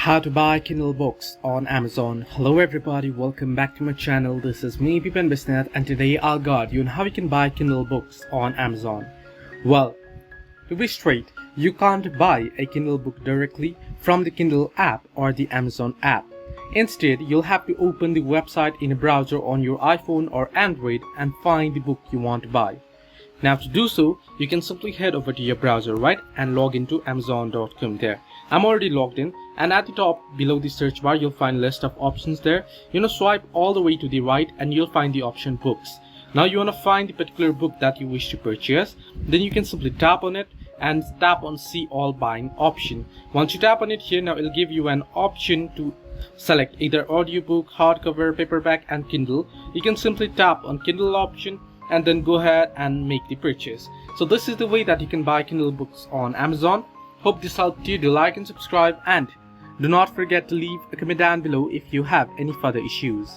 How to buy Kindle books on Amazon. Hello everybody, welcome back to my channel. This is me Pipan Bisnath, and today I'll guide you on how you can buy Kindle books on Amazon. Well, to be straight, you can't buy a Kindle book directly from the Kindle app or the Amazon app. Instead, you'll have to open the website in a browser on your iPhone or Android and find the book you want to buy. Now to do so, you can simply head over to your browser, right, and log into amazon.com there. I'm already logged in, and at the top below the search bar you'll find a list of options there. Swipe all the way to the right and you'll find the option books. Now you want to find the particular book that you wish to purchase. Then you can simply tap on it and tap on see all buying option. Once you tap on it here, now it'll give you an option to select either audiobook, hardcover, paperback and Kindle. You can simply tap on Kindle option and then go ahead and make the purchase. So this is the way that you can buy Kindle books on Amazon. Hope this helped you. Do like and subscribe, and do not forget to leave a comment down below if you have any further issues.